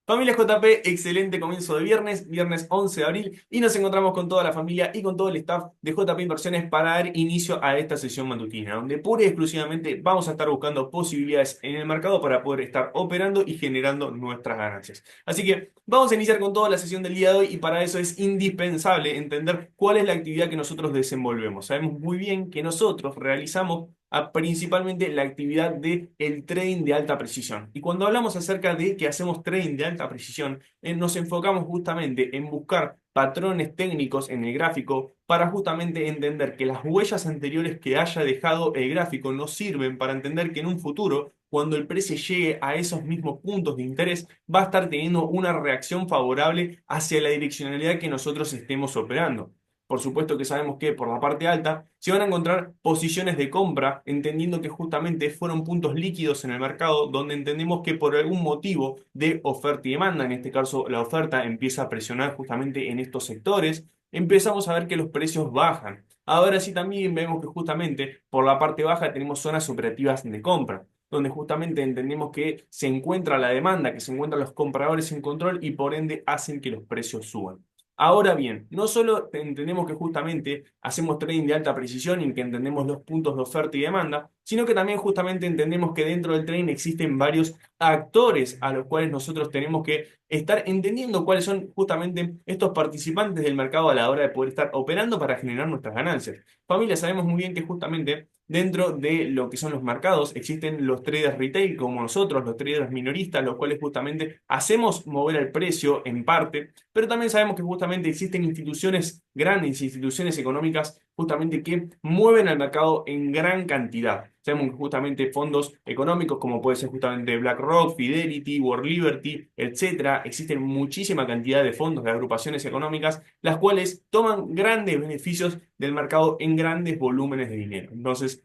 Familia JP, excelente comienzo de viernes, viernes 11 de abril, y nos encontramos con toda la familia y con todo el staff de JP Inversiones para dar inicio a esta sesión matutina, donde pura y exclusivamente vamos a estar buscando posibilidades en el mercado para poder estar operando y generando nuestras ganancias. Así que vamos a iniciar con toda la sesión del día de hoy y para eso es indispensable entender cuál es la actividad que nosotros desenvolvemos. Sabemos muy bien que nosotros realizamos principalmente la actividad de el trading de alta precisión. Y cuando hablamos acerca de que hacemos trading de alta precisión, nos enfocamos justamente en buscar patrones técnicos en el gráfico para justamente entender que las huellas anteriores que haya dejado el gráfico nos sirven para entender que en un futuro, cuando el precio llegue a esos mismos puntos de interés, va a estar teniendo una reacción favorable hacia la direccionalidad que nosotros estemos operando. Por supuesto que sabemos que por la parte alta se van a encontrar posiciones de compra, entendiendo que justamente fueron puntos líquidos en el mercado donde entendemos que por algún motivo de oferta y demanda, en este caso la oferta empieza a presionar justamente en estos sectores, empezamos a ver que los precios bajan. Ahora sí también vemos que justamente por la parte baja tenemos zonas operativas de compra, donde justamente entendemos que se encuentra la demanda, que se encuentran los compradores en control y por ende hacen que los precios suban. Ahora bien, no solo entendemos que justamente hacemos trading de alta precisión y que entendemos los puntos de oferta y demanda, sino que también justamente entendemos que dentro del trading existen varios actores a los cuales nosotros tenemos que estar entendiendo cuáles son justamente estos participantes del mercado a la hora de poder estar operando para generar nuestras ganancias. Familia, sabemos muy bien que justamente dentro de lo que son los mercados existen los traders retail como nosotros, los traders minoristas, los cuales justamente hacemos mover el precio en parte, pero también sabemos que justamente existen instituciones grandes, instituciones económicas justamente que mueven al mercado en gran cantidad. Sabemos que justamente fondos económicos como puede ser justamente BlackRock, Fidelity, World Liberty, etcétera, existen muchísima cantidad de fondos de agrupaciones económicas las cuales toman grandes beneficios del mercado en grandes volúmenes de dinero. Entonces,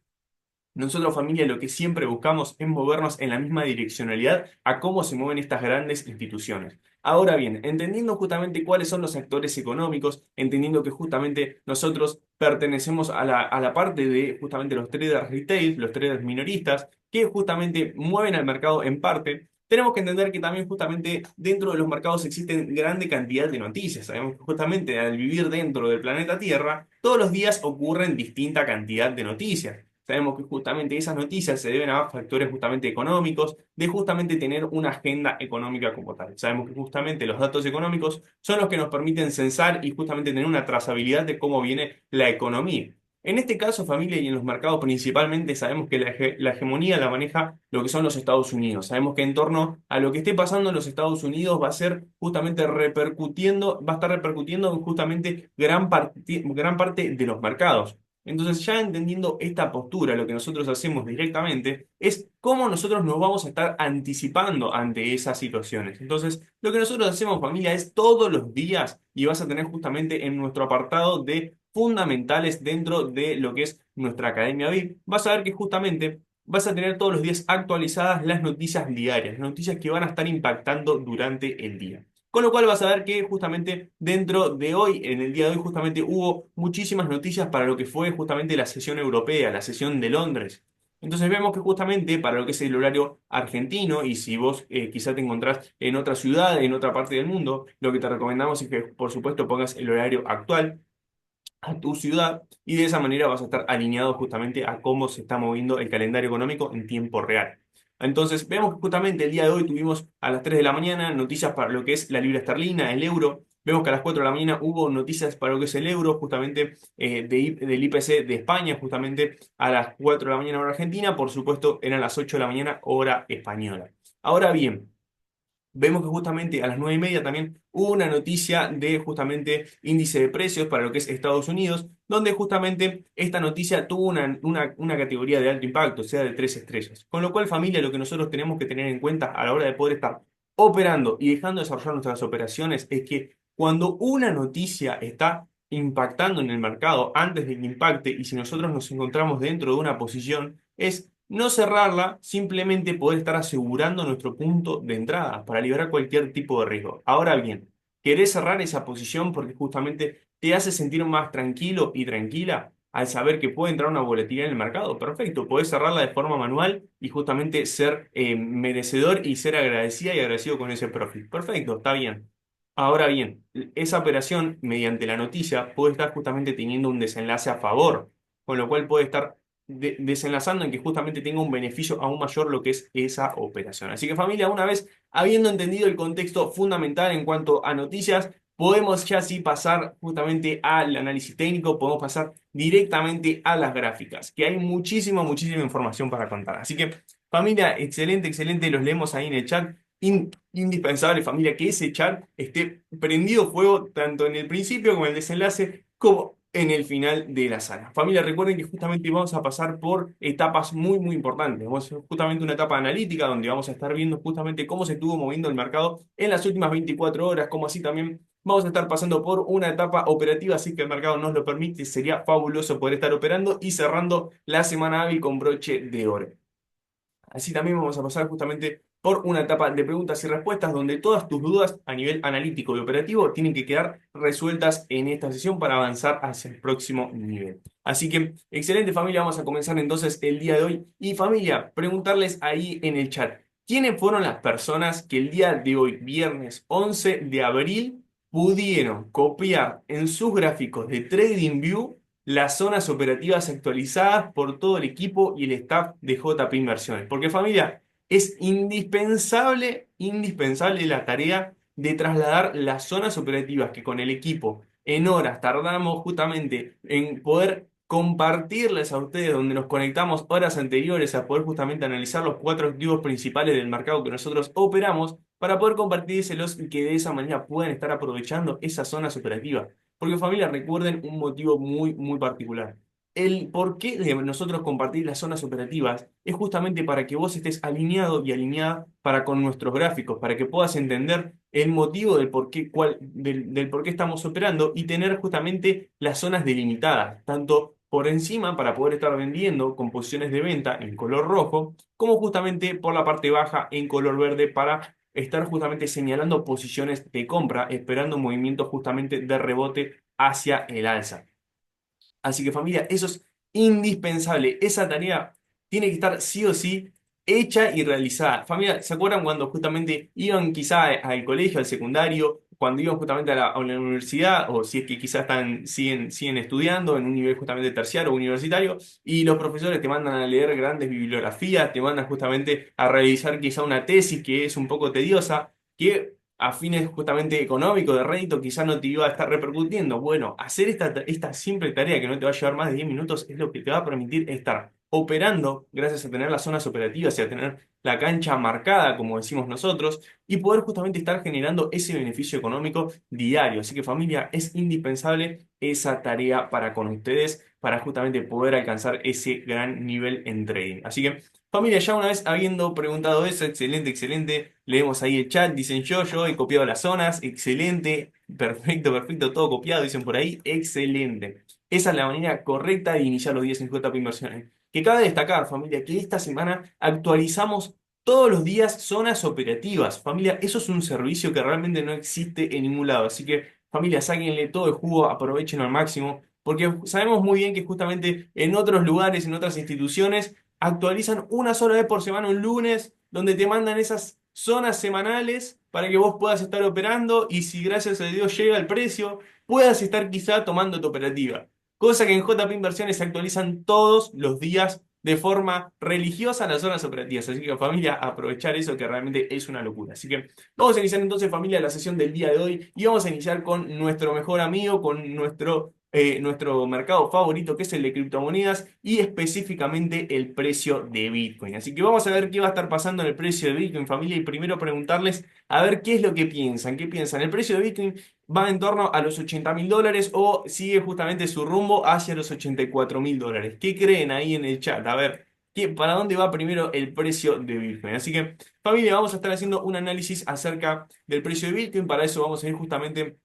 nosotros, familia, lo que siempre buscamos es movernos en la misma direccionalidad a cómo se mueven estas grandes instituciones. Ahora bien, entendiendo justamente cuáles son los actores económicos, entendiendo que justamente nosotros pertenecemos a la parte de justamente los traders retail, los traders minoristas, que justamente mueven al mercado en parte, tenemos que entender que también justamente dentro de los mercados existen grande cantidad de noticias. Sabemos que justamente al vivir dentro del planeta Tierra, todos los días ocurren distinta cantidad de noticias. Sabemos que justamente esas noticias se deben a factores justamente económicos, de justamente tener una agenda económica como tal. Sabemos que justamente los datos económicos son los que nos permiten censar y justamente tener una trazabilidad de cómo viene la economía. En este caso, familia, y en los mercados principalmente, sabemos que la hegemonía la maneja lo que son los Estados Unidos. Sabemos que en torno a lo que esté pasando en los Estados Unidos va a ser justamente repercutiendo, va a estar repercutiendo en justamente gran parte de los mercados. Entonces, ya entendiendo esta postura, lo que nosotros hacemos directamente es cómo nosotros nos vamos a estar anticipando ante esas situaciones. Entonces, lo que nosotros hacemos, familia, es todos los días y vas a tener justamente en nuestro apartado de fundamentales dentro de lo que es nuestra Academia VIP, vas a ver que justamente vas a tener todos los días actualizadas las noticias diarias, las noticias que van a estar impactando durante el día. Con lo cual vas a ver que justamente dentro de hoy, en el día de hoy, justamente hubo muchísimas noticias para lo que fue justamente la sesión europea, la sesión de Londres. Entonces vemos que justamente para lo que es el horario argentino, y si vos quizá te encontrás en otra ciudad, en otra parte del mundo, lo que te recomendamos es que por supuesto pongas el horario actual a tu ciudad y de esa manera vas a estar alineado justamente a cómo se está moviendo el calendario económico en tiempo real. Entonces, vemos que justamente el día de hoy tuvimos a las 3 de la mañana noticias para lo que es la libra esterlina, el euro. Vemos que a las 4 de la mañana hubo noticias para lo que es el euro, justamente del IPC de España, justamente a las 4 de la mañana hora argentina. Por supuesto, eran las 8 de la mañana hora española. Ahora bien, vemos que justamente a las 9:30 también hubo una noticia de justamente índice de precios para lo que es Estados Unidos, donde justamente esta noticia tuvo una categoría de alto impacto, o sea, de 3 estrellas. Con lo cual, familia, lo que nosotros tenemos que tener en cuenta a la hora de poder estar operando y dejando de desarrollar nuestras operaciones es que cuando una noticia está impactando en el mercado antes de que impacte y si nosotros nos encontramos dentro de una posición, es no cerrarla, simplemente poder estar asegurando nuestro punto de entrada para liberar cualquier tipo de riesgo. Ahora bien, ¿querés cerrar esa posición porque justamente te hace sentir más tranquilo y tranquila? al saber que puede entrar una volatilidad en el mercado, perfecto, podés cerrarla de forma manual y justamente ser merecedor y ser agradecida y agradecido con ese profit. Perfecto, está bien. Ahora bien, esa operación, mediante la noticia, puede estar justamente teniendo un desenlace a favor, con lo cual puede estar desenlazando en que justamente tenga un beneficio aún mayor lo que es esa operación. Así que familia, una vez habiendo entendido el contexto fundamental en cuanto a noticias, podemos ya sí pasar justamente al análisis técnico, podemos pasar directamente a las gráficas, que hay muchísima, muchísima información para contar. Así que familia, excelente, excelente, los leemos ahí en el chat. Indispensable, familia, que ese chat esté prendido fuego tanto en el principio como en el desenlace, como en el final de la sala. Familia, recuerden que justamente vamos a pasar por etapas muy, muy importantes. Vamos a hacer justamente una etapa analítica donde vamos a estar viendo justamente cómo se estuvo moviendo el mercado en las últimas 24 horas, como así también vamos a estar pasando por una etapa operativa, así que el mercado nos lo permite. Sería fabuloso poder estar operando y cerrando la semana hábil con broche de oro. Así también vamos a pasar justamente por una etapa de preguntas y respuestas donde todas tus dudas a nivel analítico y operativo tienen que quedar resueltas en esta sesión para avanzar hacia el próximo nivel. Así que, excelente familia, vamos a comenzar entonces el día de hoy. Y familia, preguntarles ahí en el chat, ¿quiénes fueron las personas que el día de hoy, viernes 11 de abril, pudieron copiar en sus gráficos de TradingView las zonas operativas actualizadas por todo el equipo y el staff de JP Inversiones? Porque familia, es indispensable, indispensable la tarea de trasladar las zonas operativas que con el equipo en horas tardamos justamente en poder compartirles a ustedes, donde nos conectamos horas anteriores a poder justamente analizar los cuatro activos principales del mercado que nosotros operamos, para poder compartírselos y que de esa manera puedan estar aprovechando esas zonas operativas. Porque familia, recuerden un motivo muy, muy particular. El porqué de nosotros compartir las zonas operativas es justamente para que vos estés alineado y alineada para con nuestros gráficos, para que puedas entender el motivo del por qué, del por qué estamos operando y tener justamente las zonas delimitadas, tanto por encima para poder estar vendiendo con posiciones de venta en color rojo, como justamente por la parte baja en color verde para estar justamente señalando posiciones de compra, esperando movimientos justamente de rebote hacia el alza. Así que familia, eso es indispensable. Esa tarea tiene que estar sí o sí hecha y realizada. Familia, ¿se acuerdan cuando justamente iban quizá al colegio, al secundario, cuando iban justamente a la universidad, o si es que quizás siguen estudiando en un nivel justamente terciario o universitario, y los profesores te mandan a leer grandes bibliografías, te mandan justamente a realizar quizá una tesis que es un poco tediosa, que a fines justamente económicos, de rédito, quizás no te iba a estar repercutiendo? Bueno, hacer esta simple tarea que no te va a llevar más de 10 minutos es lo que te va a permitir estar operando gracias a tener las zonas operativas y a tener la cancha marcada, como decimos nosotros, y poder justamente estar generando ese beneficio económico diario. Así que familia, es indispensable esa tarea para con ustedes, para justamente poder alcanzar ese gran nivel en trading. Así que familia, ya una vez habiendo preguntado eso, excelente, excelente, leemos ahí el chat, dicen yo he copiado las zonas, excelente, perfecto, perfecto, todo copiado, dicen por ahí, excelente. Esa es la manera correcta de iniciar los días en JP Inversiones. Que cabe destacar, familia, que esta semana actualizamos todos los días zonas operativas. Familia, eso es un servicio que realmente no existe en ningún lado. Así que, familia, sáquenle todo el jugo, aprovechen al máximo, porque sabemos muy bien que justamente en otros lugares, en otras instituciones, actualizan una sola vez por semana, un lunes, donde te mandan esas zonas semanales para que vos puedas estar operando y si gracias a Dios llega el precio, puedas estar quizá tomando tu operativa. Cosa que en JP Inversiones se actualizan todos los días de forma religiosa las zonas operativas. Así que familia, aprovechar eso que realmente es una locura. Así que vamos a iniciar entonces familia la sesión del día de hoy y vamos a iniciar con nuestro mejor amigo, con nuestro mercado favorito, que es el de criptomonedas y específicamente el precio de Bitcoin. Así que vamos a ver qué va a estar pasando en el precio de Bitcoin, familia, y primero preguntarles a ver qué es lo que piensan. ¿Qué piensan? ¿El precio de Bitcoin va en torno a los $80.000 o sigue justamente su rumbo hacia los $84.000? ¿Qué creen ahí en el chat? A ver, ¿para dónde va primero el precio de Bitcoin? Así que, familia, vamos a estar haciendo un análisis acerca del precio de Bitcoin. Para eso vamos a ir justamente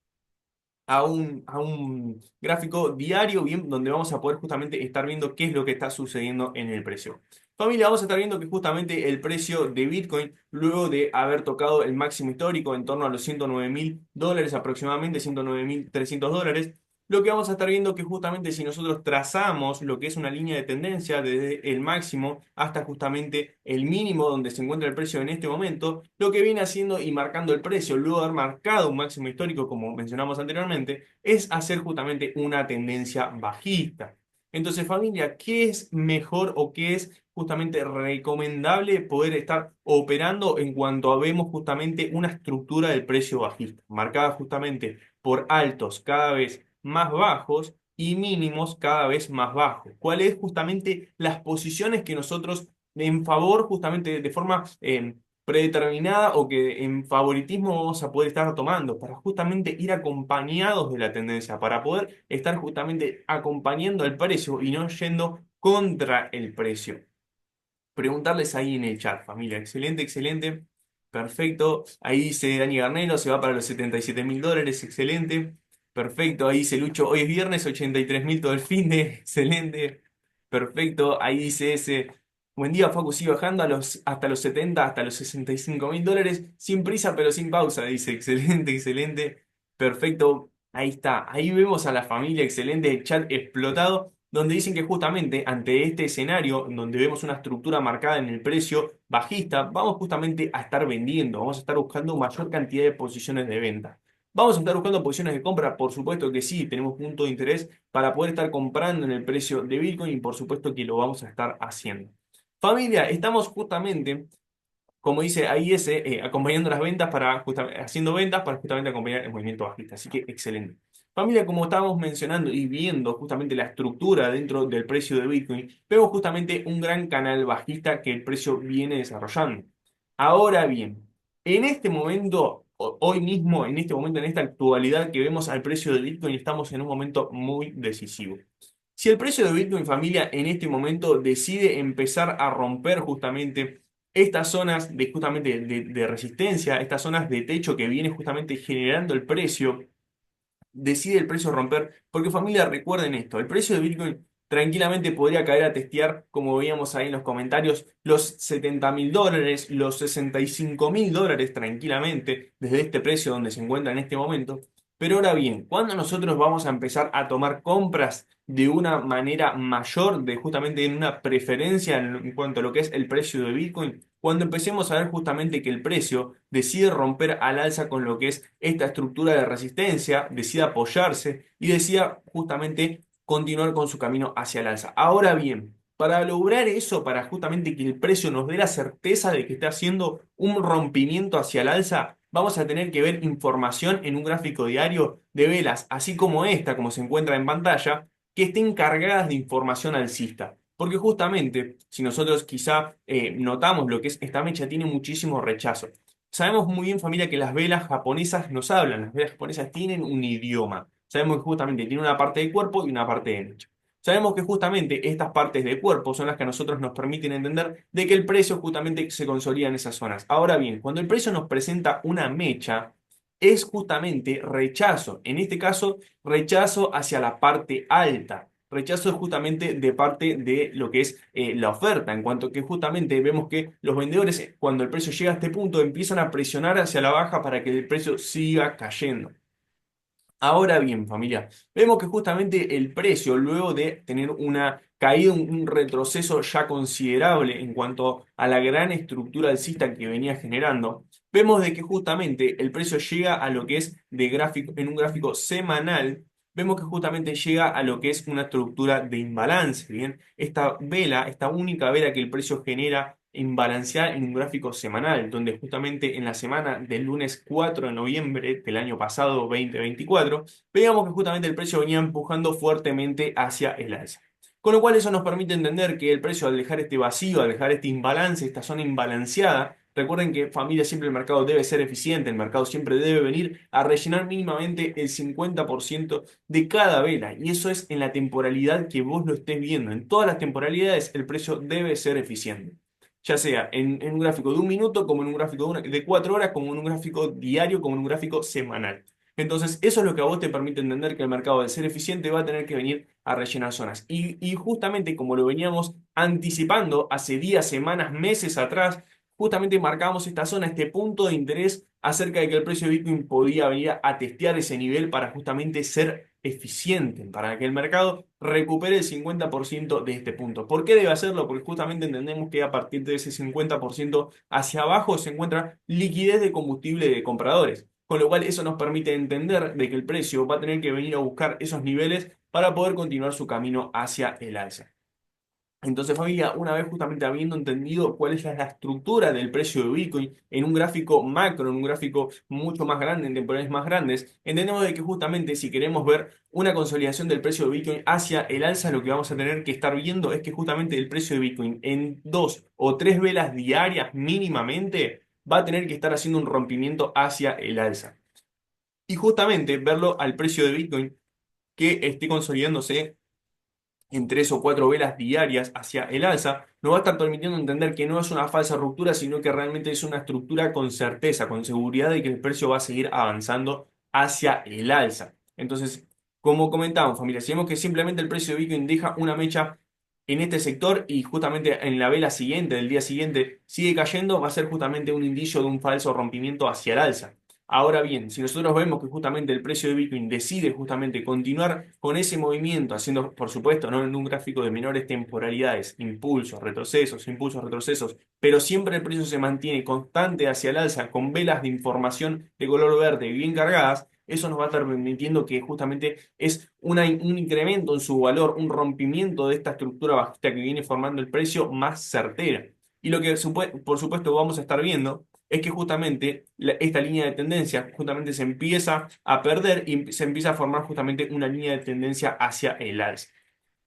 a un gráfico diario, bien, donde vamos a poder justamente estar viendo qué es lo que está sucediendo en el precio. Familia, vamos a estar viendo que justamente el precio de Bitcoin, luego de haber tocado el máximo histórico en torno a los $109.000 aproximadamente, $109.300, lo que vamos a estar viendo que justamente si nosotros trazamos lo que es una línea de tendencia desde el máximo hasta justamente el mínimo donde se encuentra el precio en este momento, lo que viene haciendo y marcando el precio, luego de haber marcado un máximo histórico, como mencionamos anteriormente, es hacer justamente una tendencia bajista. Entonces, familia, ¿qué es mejor o qué es justamente recomendable poder estar operando en cuanto a vemos justamente una estructura del precio bajista, marcada justamente por altos cada vez más bajos y mínimos cada vez más bajos? ¿Cuáles es justamente las posiciones que nosotros en favor justamente de forma predeterminada o que en favoritismo vamos a poder estar tomando para justamente ir acompañados de la tendencia, para poder estar justamente acompañando al precio y no yendo contra el precio? Preguntarles ahí en el chat, familia. Excelente, excelente. Perfecto. Ahí dice Dani Garnero, se va para los 77.000 dólares. Excelente. Perfecto. Ahí dice Lucho, hoy es viernes, 83.000 todo el fin de. Excelente. Perfecto. Ahí dice ese. Buen día, Facu, sigue bajando hasta los 70, hasta los 65.000 dólares. Sin prisa, pero sin pausa. Dice, excelente, excelente. Perfecto. Ahí está. Ahí vemos a la familia. Excelente. El chat explotado donde dicen que justamente ante este escenario, donde vemos una estructura marcada en el precio bajista, vamos justamente a estar vendiendo, vamos a estar buscando mayor cantidad de posiciones de venta. ¿Vamos a estar buscando posiciones de compra? Por supuesto que sí, tenemos punto de interés para poder estar comprando en el precio de Bitcoin y por supuesto que lo vamos a estar haciendo. Familia, estamos justamente como dice ahí ese, acompañando las ventas haciendo ventas para justamente acompañar el movimiento bajista. Así que excelente. Familia, como estábamos mencionando y viendo justamente la estructura dentro del precio de Bitcoin, vemos justamente un gran canal bajista que el precio viene desarrollando. Ahora bien, en este momento, hoy mismo, en este momento, en esta actualidad que vemos al precio de Bitcoin, estamos en un momento muy decisivo. Si el precio de Bitcoin, familia, en este momento decide empezar a romper justamente estas zonas de resistencia, estas zonas de techo que viene justamente generando el precio, decide el precio romper, porque familia, recuerden esto, el precio de Bitcoin tranquilamente podría caer a testear, como veíamos ahí en los comentarios, los 70.000 dólares, los 65.000 dólares tranquilamente, desde este precio donde se encuentra en este momento. Pero ahora bien, ¿cuándo nosotros vamos a empezar a tomar compras de una manera mayor, de justamente en una preferencia en cuanto a lo que es el precio de Bitcoin? Cuando empecemos a ver justamente que el precio decide romper al alza con lo que es esta estructura de resistencia, decide apoyarse y decida justamente continuar con su camino hacia el alza. Ahora bien, para lograr eso, para justamente que el precio nos dé la certeza de que está haciendo un rompimiento hacia el alza, vamos a tener que ver información en un gráfico diario de velas, así como esta, como se encuentra en pantalla, que estén cargadas de información alcista. Porque justamente, si nosotros quizá notamos lo que es esta mecha, tiene muchísimo rechazo. Sabemos muy bien, familia, que las velas japonesas nos hablan, las velas japonesas tienen un idioma. Sabemos que justamente tiene una parte de cuerpo y una parte de mecha. Sabemos que justamente estas partes de cuerpo son las que a nosotros nos permiten entender de que el precio justamente se consolida en esas zonas. Ahora bien, cuando el precio nos presenta una mecha, es justamente rechazo. En este caso, rechazo hacia la parte alta. Rechazo es justamente de parte de lo que es la oferta, en cuanto que justamente vemos que los vendedores, cuando el precio llega a este punto, empiezan a presionar hacia la baja para que el precio siga cayendo. Ahora bien, familia, vemos que justamente el precio, luego de tener una caída, un retroceso ya considerable en cuanto a la gran estructura alcista que venía generando, vemos de que justamente el precio llega a lo que es de gráfico, en un gráfico semanal, vemos que justamente llega a lo que es una estructura de imbalance, ¿bien? Esta vela, esta única vela que el precio genera imbalanceada en un gráfico semanal, donde justamente en la semana del lunes 4 de noviembre del año pasado, 2024, veíamos que justamente el precio venía empujando fuertemente hacia el alza. Con lo cual eso nos permite entender que el precio al dejar este vacío, al dejar este imbalance, esta zona imbalanceada, recuerden que familia siempre el mercado debe ser eficiente, el mercado siempre debe venir a rellenar mínimamente el 50% de cada vela, y eso es en la temporalidad que vos lo estés viendo. En todas las temporalidades el precio debe ser eficiente, ya sea en un gráfico de un minuto, como en un gráfico de 4 horas, como en un gráfico diario, como en un gráfico semanal. Entonces, eso es lo que a vos te permite entender que el mercado, de ser eficiente, va a tener que venir a rellenar zonas. Y justamente como lo veníamos anticipando hace días, semanas, meses atrás, justamente marcábamos esta zona, este punto de interés acerca de que el precio de Bitcoin podía venir a testear ese nivel para justamente ser eficiente, para que el mercado recupere el 50% de este punto. ¿Por qué debe hacerlo? Porque justamente entendemos que a partir de ese 50% hacia abajo se encuentra liquidez de combustible de compradores. Con lo cual eso nos permite entender de que el precio va a tener que venir a buscar esos niveles para poder continuar su camino hacia el alza. Entonces, familia, una vez justamente habiendo entendido cuál es la estructura del precio de Bitcoin en un gráfico macro, en un gráfico mucho más grande, en temporales más grandes, entendemos de que justamente si queremos ver una consolidación del precio de Bitcoin hacia el alza, lo que vamos a tener que estar viendo es que justamente el precio de Bitcoin en 2 o 3 velas diarias mínimamente va a tener que estar haciendo un rompimiento hacia el alza. Y justamente verlo al precio de Bitcoin que esté consolidándose en 3 o 4 velas diarias hacia el alza, nos va a estar permitiendo entender que no es una falsa ruptura, sino que realmente es una estructura con certeza, con seguridad de que el precio va a seguir avanzando hacia el alza. Entonces, como comentábamos, familia, si vemos que simplemente el precio de Bitcoin deja una mecha en este sector y justamente en la vela siguiente, del día siguiente, sigue cayendo, va a ser justamente un indicio de un falso rompimiento hacia el alza. Ahora bien, si nosotros vemos que justamente el precio de Bitcoin decide justamente continuar con ese movimiento, haciendo, por supuesto, no en un gráfico de menores temporalidades, impulsos, retrocesos, pero siempre el precio se mantiene constante hacia el alza con velas de información de color verde bien cargadas, eso nos va a estar permitiendo que justamente es un incremento en su valor, un rompimiento de esta estructura bajista que viene formando el precio más certera. Y lo que por supuesto vamos a estar viendo es que justamente esta línea de tendencia justamente se empieza a perder y se empieza a formar justamente una línea de tendencia hacia el alza.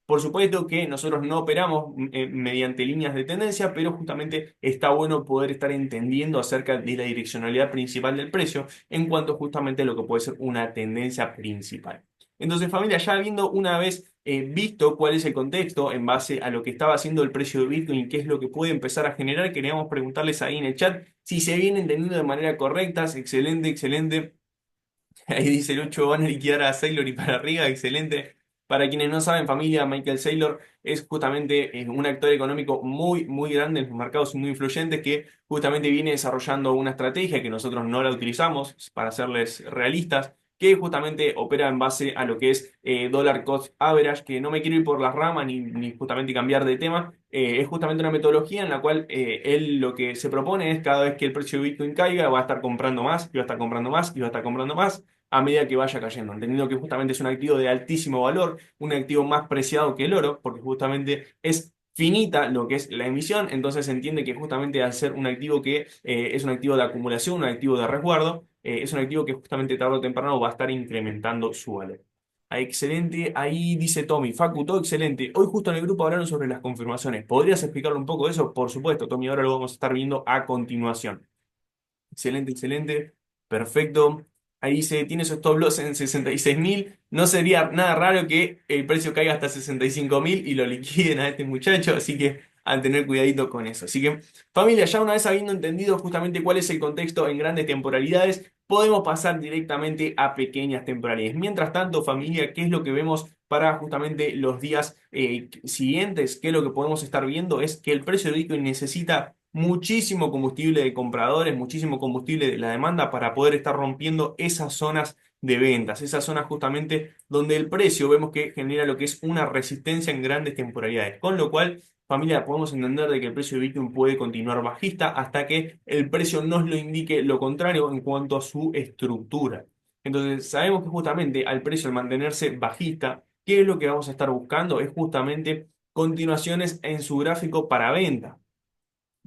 Por supuesto que nosotros no operamos mediante líneas de tendencia, pero justamente está bueno poder estar entendiendo acerca de la direccionalidad principal del precio en cuanto justamente a lo que puede ser una tendencia principal. Entonces, familia, ya habiendo una vez visto cuál es el contexto en base a lo que estaba haciendo el precio de Bitcoin y qué es lo que puede empezar a generar, queríamos preguntarles ahí en el chat si se vienen entendiendo de manera correcta. Excelente, excelente. Ahí dice Lucho, van a liquidar a Sailor y para arriba, excelente. Para quienes no saben, familia, Michael Saylor es justamente un actor económico muy, muy grande en los mercados y muy influyente que justamente viene desarrollando una estrategia que nosotros no la utilizamos, para serles realistas, que justamente opera en base a lo que es Dollar Cost Average, que no me quiero ir por las ramas ni justamente cambiar de tema, es justamente una metodología en la cual él lo que se propone es cada vez que el precio de Bitcoin caiga, va a estar comprando más, y va a estar comprando más, y va a estar comprando más a medida que vaya cayendo, entendiendo que justamente es un activo de altísimo valor, un activo más preciado que el oro, porque justamente es finita lo que es la emisión, entonces se entiende que justamente al ser un activo que es un activo de acumulación, un activo de resguardo, es un activo que justamente tarde o temprano va a estar incrementando su valor. Ah, excelente, ahí dice Tommy, Facu, todo excelente. Hoy justo en el grupo hablaron sobre las confirmaciones. ¿Podrías explicarle un poco de eso? Por supuesto, Tommy, ahora lo vamos a estar viendo a continuación. Excelente, excelente. Perfecto. Ahí dice, tiene su stop loss en 66.000. No sería nada raro que el precio caiga hasta 65.000 y lo liquiden a este muchacho. Así que al tener cuidadito con eso. Así que, familia, ya una vez habiendo entendido justamente cuál es el contexto en grandes temporalidades, podemos pasar directamente a pequeñas temporalidades. Mientras tanto, familia, ¿qué es lo que vemos para justamente los días siguientes? ¿Qué es lo que podemos estar viendo? Es que el precio de Bitcoin necesita muchísimo combustible de compradores, muchísimo combustible de la demanda para poder estar rompiendo esas zonas de ventas, esas zonas justamente donde el precio vemos que genera lo que es una resistencia en grandes temporalidades. Con lo cual, familia, podemos entender de que el precio de Bitcoin puede continuar bajista hasta que el precio nos lo indique lo contrario en cuanto a su estructura. Entonces, sabemos que justamente al precio al mantenerse bajista, ¿qué es lo que vamos a estar buscando? Es justamente continuaciones en su gráfico para venta.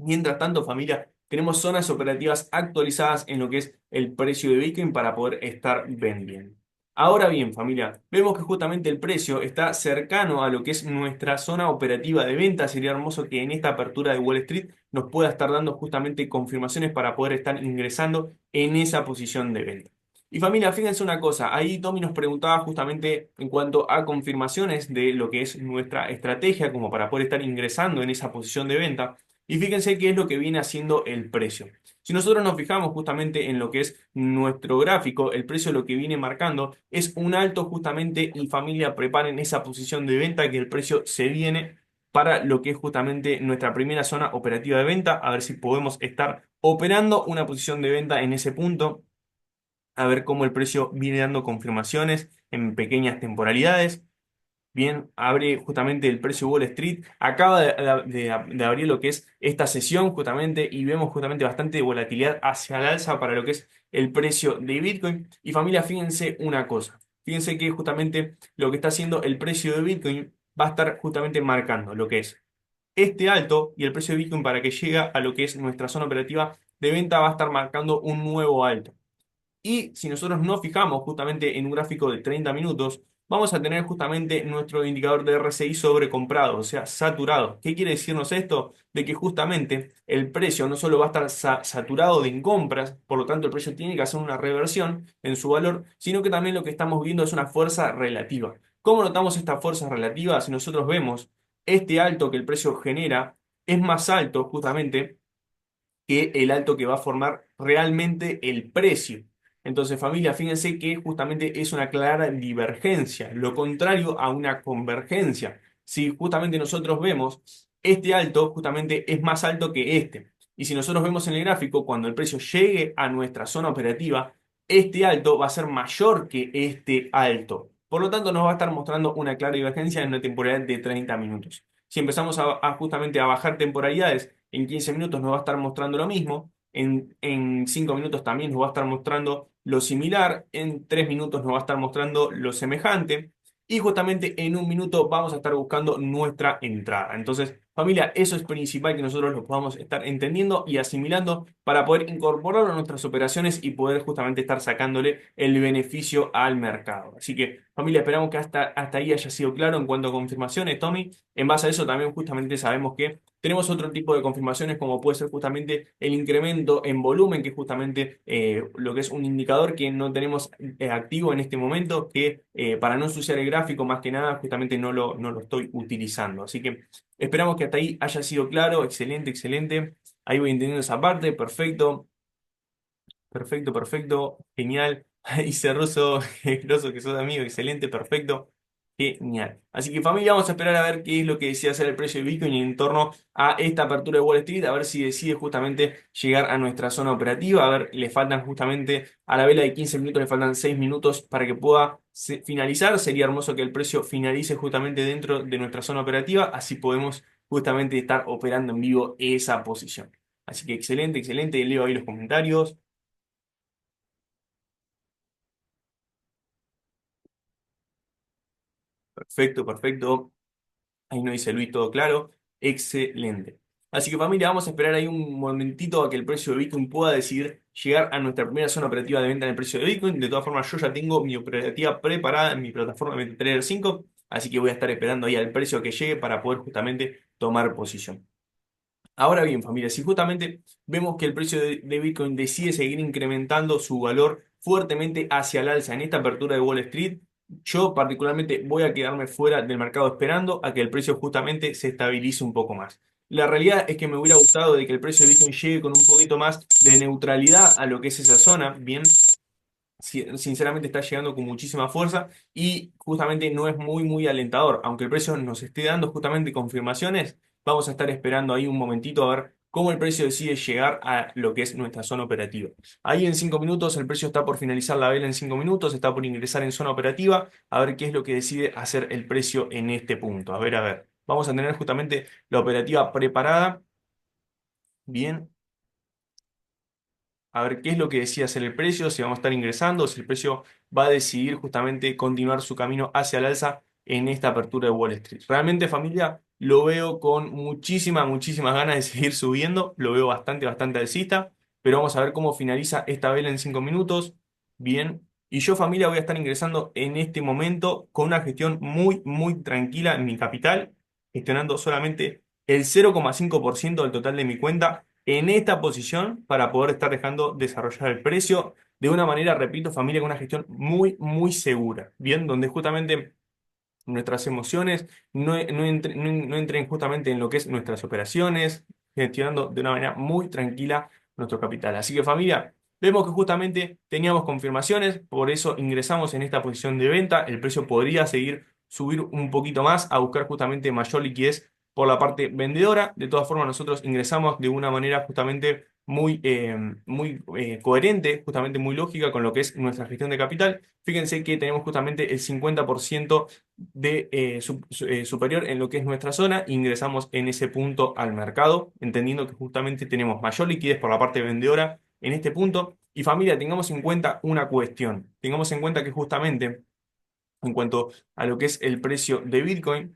Mientras tanto, familia, tenemos zonas operativas actualizadas en lo que es el precio de Bitcoin para poder estar vendiendo. Ahora bien, familia, vemos que justamente el precio está cercano a lo que es nuestra zona operativa de venta. Sería hermoso que en esta apertura de Wall Street nos pueda estar dando justamente confirmaciones para poder estar ingresando en esa posición de venta. Y familia, fíjense una cosa, ahí Tommy nos preguntaba justamente en cuanto a confirmaciones de lo que es nuestra estrategia como para poder estar ingresando en esa posición de venta. Y fíjense qué es lo que viene haciendo el precio. Si nosotros nos fijamos justamente en lo que es nuestro gráfico, el precio lo que viene marcando es un alto justamente y familia preparen esa posición de venta que el precio se viene para lo que es justamente nuestra primera zona operativa de venta. A ver si podemos estar operando una posición de venta en ese punto. a ver cómo el precio viene dando confirmaciones en pequeñas temporalidades. Bien, abre justamente el precio Wall Street. Acaba de abrir lo que es esta sesión justamente y vemos justamente bastante volatilidad hacia el alza para lo que es el precio de Bitcoin. Y familia, fíjense una cosa. Fíjense que justamente lo que está haciendo el precio de Bitcoin va a estar justamente marcando lo que es este alto y el precio de Bitcoin para que llegue a lo que es nuestra zona operativa de venta va a estar marcando un nuevo alto. Y si nosotros nos fijamos justamente en un gráfico de 30 minutos, vamos a tener justamente nuestro indicador de RSI sobrecomprado, o sea, saturado. ¿Qué quiere decirnos esto? De que justamente el precio no solo va a estar saturado de en compras, por lo tanto el precio tiene que hacer una reversión en su valor, sino que también lo que estamos viendo es una fuerza relativa. ¿Cómo notamos esta fuerza relativa? Si nosotros vemos este alto que el precio genera es más alto justamente que el alto que va a formar realmente el precio. Entonces, familia, fíjense que justamente es una clara divergencia, lo contrario a una convergencia. Si justamente nosotros vemos este alto, justamente es más alto que este. Y si nosotros vemos en el gráfico, cuando el precio llegue a nuestra zona operativa, este alto va a ser mayor que este alto. Por lo tanto, nos va a estar mostrando una clara divergencia en una temporalidad de 30 minutos. Si empezamos a justamente a bajar temporalidades, en 15 minutos nos va a estar mostrando lo mismo, en 5 minutos también nos va a estar mostrando lo similar, en 3 minutos nos va a estar mostrando lo semejante, y justamente en un minuto vamos a estar buscando nuestra entrada. Entonces, familia, eso es principal que nosotros lo podamos estar entendiendo y asimilando para poder incorporarlo a nuestras operaciones y poder justamente estar sacándole el beneficio al mercado. Así que, familia, esperamos que hasta ahí haya sido claro en cuanto a confirmaciones, Tommy. En base a eso también justamente sabemos que tenemos otro tipo de confirmaciones como puede ser justamente el incremento en volumen, que es justamente lo que es un indicador que no tenemos activo en este momento, que para no ensuciar el gráfico más que nada justamente no lo estoy utilizando. Así que esperamos que hasta ahí haya sido claro, excelente, excelente. Ahí voy entendiendo esa parte, perfecto. Perfecto, perfecto, genial. Dice Russo, grosso que sos amigo, excelente, perfecto, genial. Así que familia, vamos a esperar a ver qué es lo que decide hacer el precio de Bitcoin en torno a esta apertura de Wall Street, a ver si decide justamente llegar a nuestra zona operativa, a ver, le faltan justamente a la vela de 15 minutos, le faltan 6 minutos para que pueda finalizar. Sería hermoso que el precio finalice justamente dentro de nuestra zona operativa, así podemos justamente estar operando en vivo esa posición. Así que excelente, excelente, leo ahí los comentarios. Perfecto, perfecto. Ahí nos dice Luis, todo claro. Excelente. Así que familia, vamos a esperar ahí un momentito a que el precio de Bitcoin pueda decidir llegar a nuestra primera zona operativa de venta en el precio de Bitcoin. De todas formas, yo ya tengo mi operativa preparada en mi plataforma MetaTrader 5, así que voy a estar esperando ahí al precio que llegue para poder justamente tomar posición. Ahora bien, familia, si justamente vemos que el precio de Bitcoin decide seguir incrementando su valor fuertemente hacia el alza en esta apertura de Wall Street, yo particularmente voy a quedarme fuera del mercado esperando a que el precio justamente se estabilice un poco más. La realidad es que me hubiera gustado de que el precio de Bitcoin llegue con un poquito más de neutralidad a lo que es esa zona, bien, sinceramente está llegando con muchísima fuerza y justamente no es muy alentador. Aunque el precio nos esté dando justamente confirmaciones, vamos a estar esperando ahí un momentito a ver cómo el precio decide llegar a lo que es nuestra zona operativa. Ahí en 5 minutos el precio está por finalizar la vela en 5 minutos, está por ingresar en zona operativa, a ver qué es lo que decide hacer el precio en este punto. A ver, a ver. Vamos a tener justamente la operativa preparada. Bien, a ver qué es lo que decide hacer el precio, si vamos a estar ingresando, si el precio va a decidir justamente continuar su camino hacia el alza en esta apertura de Wall Street. Realmente, familia, lo veo con muchísimas ganas de seguir subiendo, lo veo bastante alcista, pero vamos a ver cómo finaliza esta vela en 5 minutos. Bien, y yo, familia, voy a estar ingresando en este momento con una gestión muy tranquila en mi capital, gestionando solamente el 0,5% del total de mi cuenta en esta posición para poder estar dejando desarrollar el precio de una manera, repito, familia, con una gestión muy segura, bien, donde justamente nuestras emociones no entren justamente en lo que es nuestras operaciones, gestionando de una manera muy tranquila nuestro capital. Así que familia, vemos que justamente teníamos confirmaciones, por eso ingresamos en esta posición de venta, el precio podría seguir subir un poquito más a buscar justamente mayor liquidez por la parte vendedora. De todas formas, nosotros ingresamos de una manera justamente muy coherente, justamente muy lógica con lo que es nuestra gestión de capital. Fíjense que tenemos justamente el 50% superior en lo que es nuestra zona. Ingresamos en ese punto al mercado, entendiendo que justamente tenemos mayor liquidez por la parte vendedora en este punto. Y familia, tengamos en cuenta una cuestión. Tengamos en cuenta que justamente en cuanto a lo que es el precio de Bitcoin,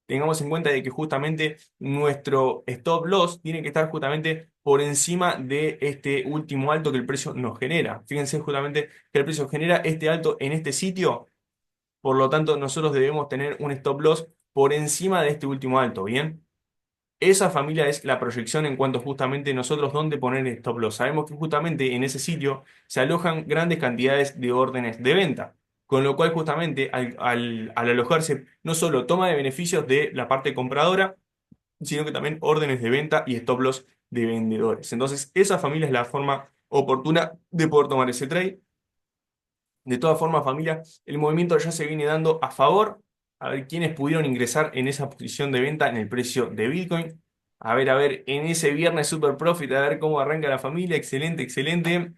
tengamos en cuenta de que justamente nuestro stop loss tiene que estar justamente por encima de este último alto que el precio nos genera. Fíjense justamente que el precio genera este alto en este sitio, por lo tanto nosotros debemos tener un stop loss por encima de este último alto, ¿bien? Esa familia es la proyección en cuanto justamente nosotros dónde poner el stop loss. Sabemos que justamente en ese sitio se alojan grandes cantidades de órdenes de venta, con lo cual justamente al alojarse no solo toma de beneficios de la parte compradora, sino que también órdenes de venta y stop loss de vendedores. Entonces, esa familia es la forma oportuna de poder tomar ese trade. De todas formas, familia, el movimiento ya se viene dando a favor. A ver quiénes pudieron ingresar en esa posición de venta en el precio de Bitcoin. A ver, en ese viernes super profit, a ver cómo arranca la familia. Excelente, excelente.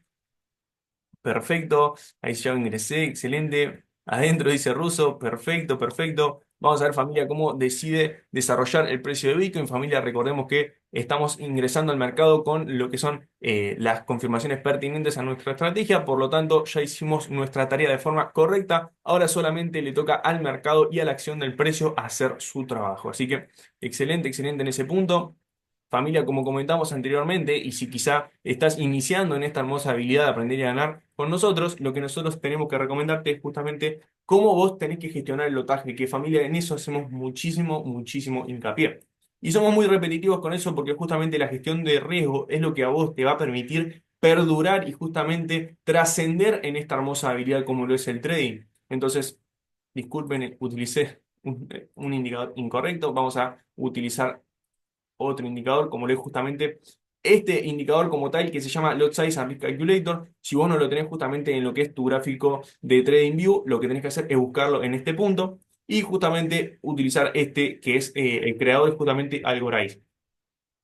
Perfecto, ahí ya ingresé, excelente. Adentro dice ruso, perfecto, perfecto. Vamos a ver familia cómo decide desarrollar el precio de Bitcoin. Familia, recordemos que estamos ingresando al mercado con lo que son las confirmaciones pertinentes a nuestra estrategia. Por lo tanto, ya hicimos nuestra tarea de forma correcta. Ahora solamente le toca al mercado y a la acción del precio hacer su trabajo. Así que excelente, excelente en ese punto. Familia, como comentamos anteriormente, y si quizá estás iniciando en esta hermosa habilidad de aprender y ganar con nosotros, lo que nosotros tenemos que recomendarte es justamente cómo vos tenés que gestionar el lotaje, que familia, en eso hacemos muchísimo, muchísimo hincapié. Y somos muy repetitivos con eso porque justamente la gestión de riesgo es lo que a vos te va a permitir perdurar y justamente trascender en esta hermosa habilidad como lo es el trading. Entonces, disculpen, utilicé un indicador incorrecto, vamos a utilizar otro indicador, como lo es justamente este indicador como tal que se llama Lot Size and Risk Calculator. Si vos no lo tenés justamente en lo que es tu gráfico de TradingView, lo que tenés que hacer es buscarlo en este punto y justamente utilizar este que es el creador es justamente Algorithm.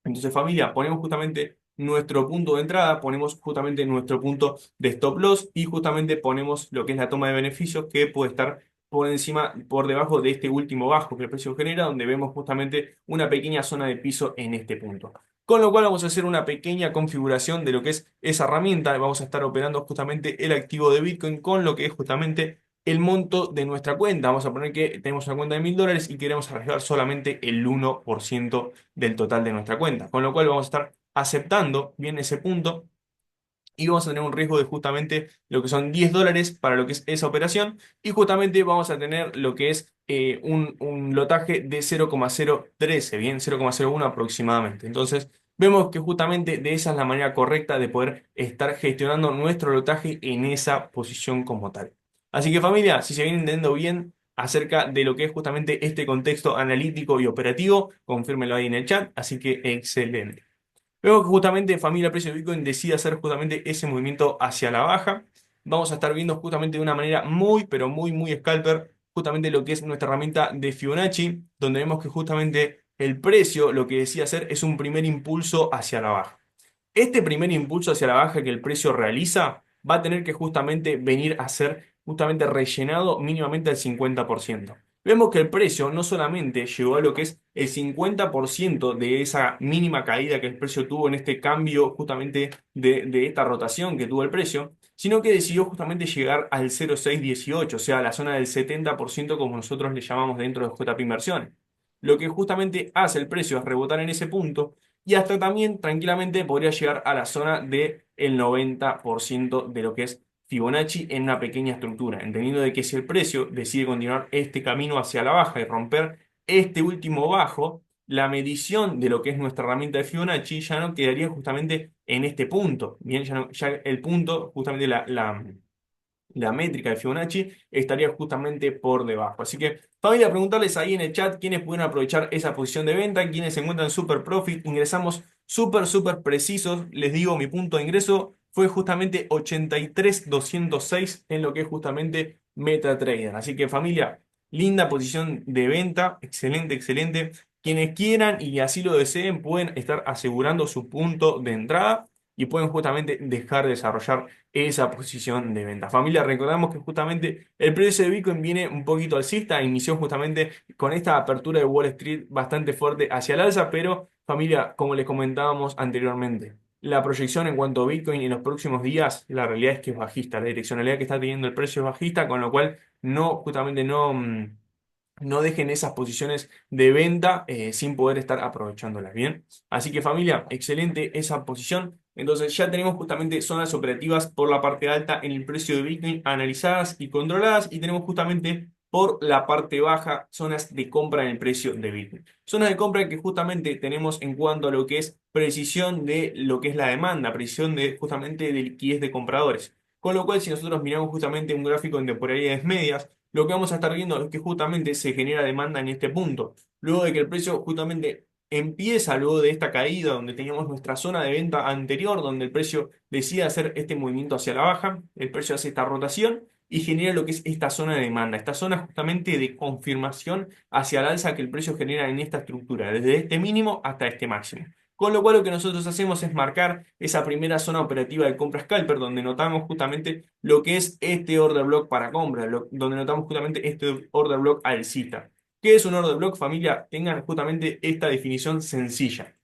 Entonces, familia, ponemos justamente nuestro punto de entrada, ponemos justamente nuestro punto de stop loss y justamente ponemos lo que es la toma de beneficios que puede estar por encima, por debajo de este último bajo que el precio genera, donde vemos justamente una pequeña zona de piso en este punto. Con lo cual vamos a hacer una pequeña configuración de lo que es esa herramienta. Vamos a estar operando justamente el activo de Bitcoin con lo que es justamente el monto de nuestra cuenta. Vamos a poner que tenemos una cuenta de $1000 y queremos arriesgar solamente el 1% del total de nuestra cuenta. Con lo cual vamos a estar aceptando bien ese punto y vamos a tener un riesgo de justamente lo que son $10 para lo que es esa operación y justamente vamos a tener lo que es un lotaje de 0,013, bien, 0,01 aproximadamente. Entonces, vemos que justamente de esa es la manera correcta de poder estar gestionando nuestro lotaje en esa posición como tal. Así que familia, si se viene entendiendo bien acerca de lo que es justamente este contexto analítico y operativo, confírmenlo ahí en el chat, así que excelente. Luego que justamente familia precio de Bitcoin decide hacer justamente ese movimiento hacia la baja, vamos a estar viendo justamente de una manera muy, pero muy, muy scalper, justamente lo que es nuestra herramienta de Fibonacci, donde vemos que justamente el precio lo que decide hacer es un primer impulso hacia la baja. Este primer impulso hacia la baja que el precio realiza va a tener que justamente venir a ser justamente rellenado mínimamente al 50%. Vemos que el precio no solamente llegó a lo que es el 50% de esa mínima caída que el precio tuvo en este cambio justamente de esta rotación que tuvo el precio, sino que decidió justamente llegar al 0,618, o sea, a la zona del 70% como nosotros le llamamos dentro de JP Inversiones. Lo que justamente hace el precio es rebotar en ese punto y hasta también tranquilamente podría llegar a la zona del 90% de lo que es Fibonacci en una pequeña estructura, entendiendo de que si el precio decide continuar este camino hacia la baja y romper este último bajo, la medición de lo que es nuestra herramienta de Fibonacci ya no quedaría justamente en este punto. Bien, ya el punto, justamente la métrica de Fibonacci estaría justamente por debajo. Así que, familia, preguntarles ahí en el chat quiénes pudieron aprovechar esa posición de venta, quiénes se encuentran super profit. Ingresamos súper, súper precisos. Les digo, mi punto de ingreso fue justamente 83,206 en lo que es justamente MetaTrader. Así que, familia, linda posición de venta. Excelente, excelente. quienes quieran y así lo deseen pueden estar asegurando su punto de entrada y pueden justamente dejar de desarrollar esa posición de venta. Familia, recordamos que justamente el precio de Bitcoin viene un poquito alcista, inició justamente con esta apertura de Wall Street bastante fuerte hacia el alza, pero familia, como les comentábamos anteriormente, la proyección en cuanto a Bitcoin en los próximos días, la realidad es que es bajista, la direccionalidad que está teniendo el precio es bajista, con lo cual justamente no dejen esas posiciones de venta sin poder estar aprovechándolas, ¿bien? Así que familia, excelente esa posición. Entonces ya tenemos justamente zonas operativas por la parte alta en el precio de Bitcoin analizadas y controladas y tenemos justamente por la parte baja zonas de compra en el precio de Bitcoin. Zonas de compra que justamente tenemos en cuanto a lo que es precisión de lo que es la demanda, precisión de justamente de liquidez de compradores. Con lo cual, si nosotros miramos justamente un gráfico en temporalidades medias, lo que vamos a estar viendo es que justamente se genera demanda en este punto. Luego de que el precio justamente empieza, luego de esta caída donde teníamos nuestra zona de venta anterior, donde el precio decide hacer este movimiento hacia la baja, el precio hace esta rotación y genera lo que es esta zona de demanda, esta zona justamente de confirmación hacia el alza que el precio genera en esta estructura, desde este mínimo hasta este máximo. Con lo cual lo que nosotros hacemos es marcar esa primera zona operativa de compra scalper, donde notamos justamente lo que es este order block para compra, donde notamos justamente este order block alcista. ¿Qué es un order block, familia? Tengan justamente esta definición sencilla.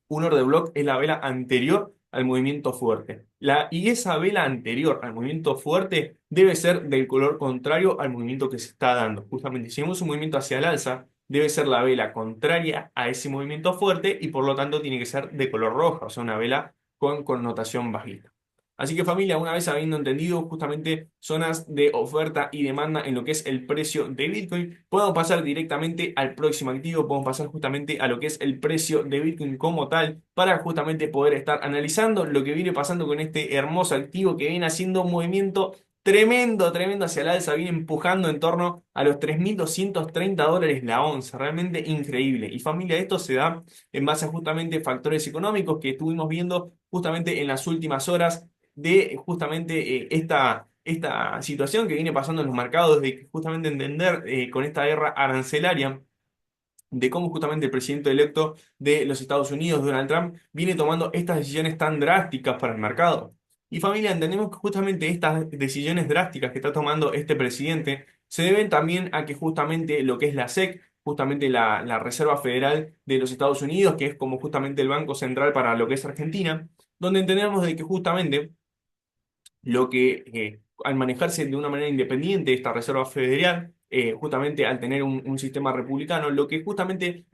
Un order block es la vela anterior al movimiento fuerte. Y esa vela anterior al movimiento fuerte debe ser del color contrario al movimiento que se está dando. Justamente, si vemos un movimiento hacia el alza, debe ser la vela contraria a ese movimiento fuerte y por lo tanto tiene que ser de color roja, o sea, una vela con connotación bajista. Así que familia, una vez habiendo entendido justamente zonas de oferta y demanda en lo que es el precio de Bitcoin, podemos pasar directamente al próximo activo, podemos pasar justamente a lo que es el precio de Bitcoin como tal, para justamente poder estar analizando lo que viene pasando con este hermoso activo que viene haciendo un movimiento tremendo, tremendo hacia el alza, viene empujando en torno a los $3.230 la onza, realmente increíble. Y familia, esto se da en base a justamente factores económicos que estuvimos viendo justamente en las últimas horas de justamente esta situación que viene pasando en los mercados, de justamente entender con esta guerra arancelaria, de cómo justamente el presidente electo de los Estados Unidos, Donald Trump, viene tomando estas decisiones tan drásticas para el mercado. Y familia, entendemos que justamente estas decisiones drásticas que está tomando este presidente se deben también a que justamente lo que es la SEC, justamente la Reserva Federal de los Estados Unidos, que es como justamente el Banco Central para lo que es Argentina, donde entendemos de que justamente lo que al manejarse de una manera independiente esta Reserva Federal, justamente al tener un sistema republicano, lo que justamente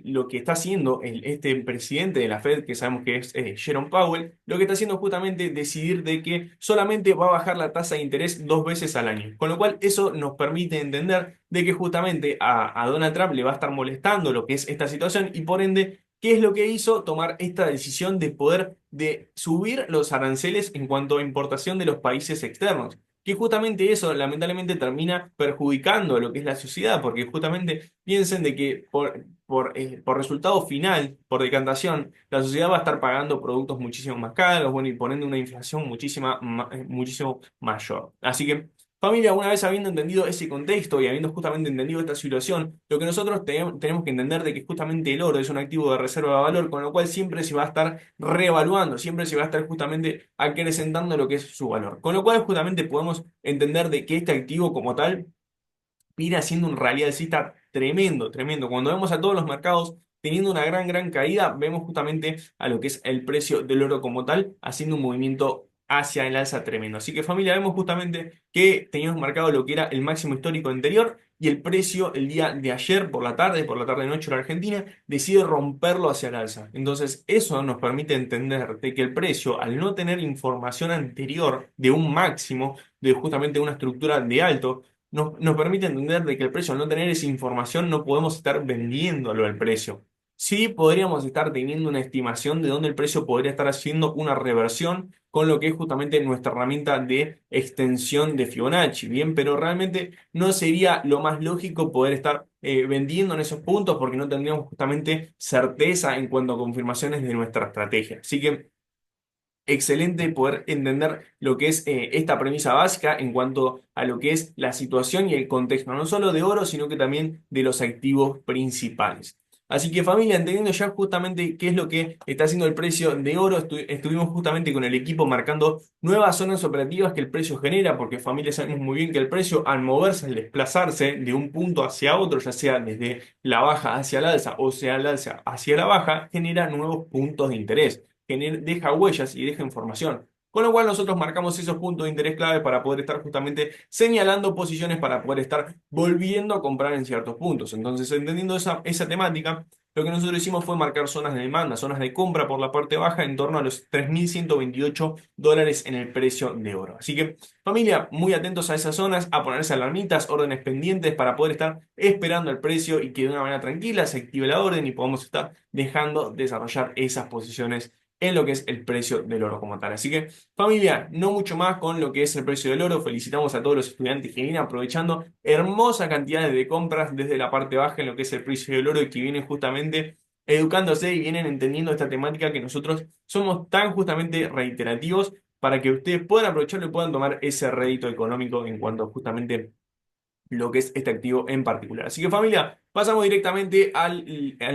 lo que está haciendo este presidente de la Fed, que sabemos que es Jerome Powell, lo que está haciendo es justamente decidir de que solamente va a bajar la tasa de interés 2 veces al año. Con lo cual eso nos permite entender de que justamente a Donald Trump le va a estar molestando lo que es esta situación y por ende ¿qué es lo que hizo? Tomar esta decisión de poder de subir los aranceles en cuanto a importación de los países externos. Que justamente eso lamentablemente termina perjudicando a lo que es la sociedad, porque justamente piensen de que por resultado final, por decantación, la sociedad va a estar pagando productos muchísimo más caros, bueno, y poniendo una inflación muchísimo mayor. Así que familia, una vez habiendo entendido ese contexto y habiendo justamente entendido esta situación, lo que nosotros tenemos que entender de que justamente el oro es un activo de reserva de valor, con lo cual siempre se va a estar reevaluando, siempre se va a estar justamente acrecentando lo que es su valor. Con lo cual justamente podemos entender de que este activo como tal viene haciendo un rally alcista tremendo, tremendo. Cuando vemos a todos los mercados teniendo una gran caída, vemos justamente a lo que es el precio del oro como tal, haciendo un movimiento hacia el alza tremendo. Así que familia, vemos justamente que teníamos marcado lo que era el máximo histórico anterior y el precio el día de ayer por la tarde noche en la Argentina, decide romperlo hacia el alza. Entonces eso nos permite entender de que el precio, al no tener información anterior de un máximo, de justamente una estructura de alto, nos permite entender de que el precio, al no tener esa información, no podemos estar vendiéndolo al precio. Sí podríamos estar teniendo una estimación de dónde el precio podría estar haciendo una reversión con lo que es justamente nuestra herramienta de extensión de Fibonacci, ¿bien? Pero realmente no sería lo más lógico poder estar vendiendo en esos puntos porque no tendríamos justamente certeza en cuanto a confirmaciones de nuestra estrategia. Así que excelente poder entender lo que es esta premisa básica en cuanto a lo que es la situación y el contexto, no solo de oro, sino que también de los activos principales. Así que familia, entendiendo ya justamente qué es lo que está haciendo el precio de oro, estuvimos justamente con el equipo marcando nuevas zonas operativas que el precio genera, porque familia sabemos muy bien que el precio al moverse, al desplazarse de un punto hacia otro, ya sea desde la baja hacia el alza o sea el alza hacia la baja, genera nuevos puntos de interés, deja huellas y deja información. Con lo cual nosotros marcamos esos puntos de interés clave para poder estar justamente señalando posiciones para poder estar volviendo a comprar en ciertos puntos. Entonces, entendiendo esa temática, lo que nosotros hicimos fue marcar zonas de demanda, zonas de compra por la parte baja en torno a los $3.128 en el precio de oro. Así que, familia, muy atentos a esas zonas, a ponerse alarmitas, órdenes pendientes para poder estar esperando el precio y que de una manera tranquila se active la orden y podamos estar dejando desarrollar esas posiciones en lo que es el precio del oro como tal. Así que, familia, no mucho más con lo que es el precio del oro. Felicitamos a todos los estudiantes que vienen aprovechando hermosa cantidad de compras desde la parte baja en lo que es el precio del oro y que vienen justamente educándose y vienen entendiendo esta temática que nosotros somos tan justamente reiterativos para que ustedes puedan aprovecharlo y puedan tomar ese rédito económico en cuanto justamente lo que es este activo en particular. Así que familia, pasamos directamente al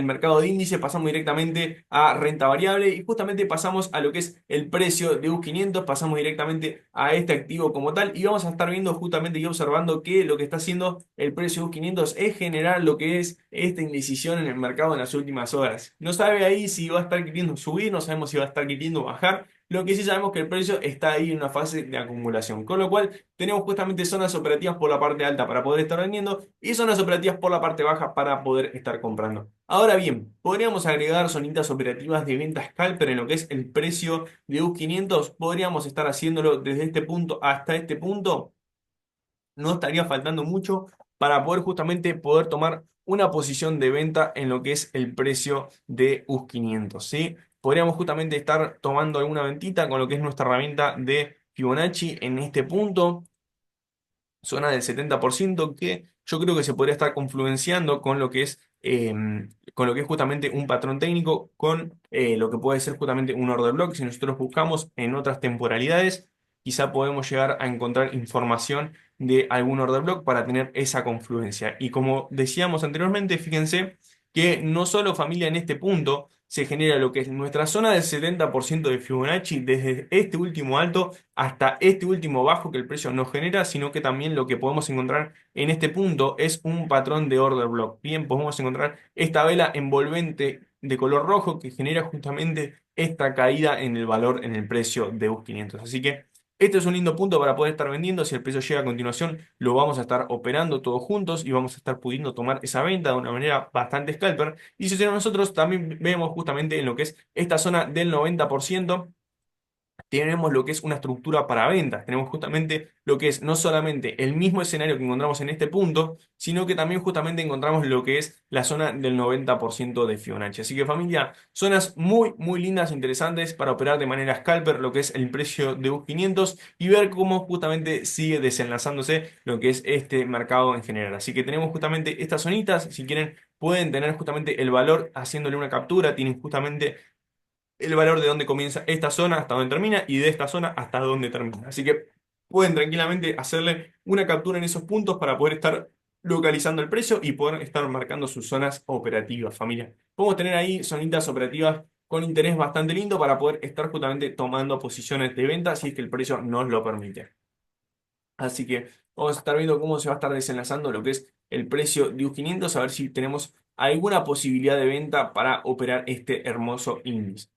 mercado de índice, pasamos directamente a renta variable y justamente pasamos a lo que es el precio de US 500, pasamos directamente a este activo como tal y vamos a estar viendo justamente y observando que lo que está haciendo el precio de US 500 es generar lo que es esta indecisión en el mercado en las últimas horas. No sabe ahí si va a estar queriendo subir, no sabemos si va a estar queriendo bajar. Lo que sí sabemos que el precio está ahí en una fase de acumulación, con lo cual tenemos justamente zonas operativas por la parte alta para poder estar vendiendo y zonas operativas por la parte baja para poder estar comprando. Ahora bien, podríamos agregar zonitas operativas de venta scalper en lo que es el precio de US 500. Podríamos estar haciéndolo desde este punto hasta este punto. No estaría faltando mucho para poder justamente poder tomar una posición de venta en lo que es el precio de US 500, ¿sí? Podríamos justamente estar tomando alguna ventita con lo que es nuestra herramienta de Fibonacci en este punto, zona del 70% que yo creo que se podría estar confluenciando con lo que es justamente un patrón técnico, con lo que puede ser justamente un order block. Si nosotros buscamos en otras temporalidades, quizá podemos llegar a encontrar información de algún order block para tener esa confluencia. Y como decíamos anteriormente, fíjense que no solo familia en este punto se genera lo que es nuestra zona del 70% de Fibonacci desde este último alto hasta este último bajo que el precio nos genera, sino que también lo que podemos encontrar en este punto es un patrón de order block. Bien, podemos encontrar esta vela envolvente de color rojo que genera justamente esta caída en el valor, en el precio de US 500. Así que este es un lindo punto para poder estar vendiendo. Si el precio llega a continuación, lo vamos a estar operando todos juntos y vamos a estar pudiendo tomar esa venta de una manera bastante scalper. Y si nosotros también vemos justamente en lo que es esta zona del 90%, tenemos lo que es una estructura para ventas. Tenemos justamente lo que es no solamente el mismo escenario que encontramos en este punto, sino que también justamente encontramos lo que es la zona del 90% de Fibonacci. Así que familia, zonas muy, muy lindas, interesantes para operar de manera scalper, lo que es el precio de US 500 y ver cómo justamente sigue desenlazándose lo que es este mercado en general. Así que tenemos justamente estas zonitas, si quieren pueden tener justamente el valor haciéndole una captura, tienen justamente el valor de dónde comienza esta zona hasta dónde termina y de esta zona hasta dónde termina. Así que pueden tranquilamente hacerle una captura en esos puntos para poder estar localizando el precio y poder estar marcando sus zonas operativas, familia. Podemos tener ahí zonitas operativas con interés bastante lindo para poder estar justamente tomando posiciones de venta si es que el precio nos lo permite. Así que vamos a estar viendo cómo se va a estar desenlazando lo que es el precio de US 500, a ver si tenemos alguna posibilidad de venta para operar este hermoso índice.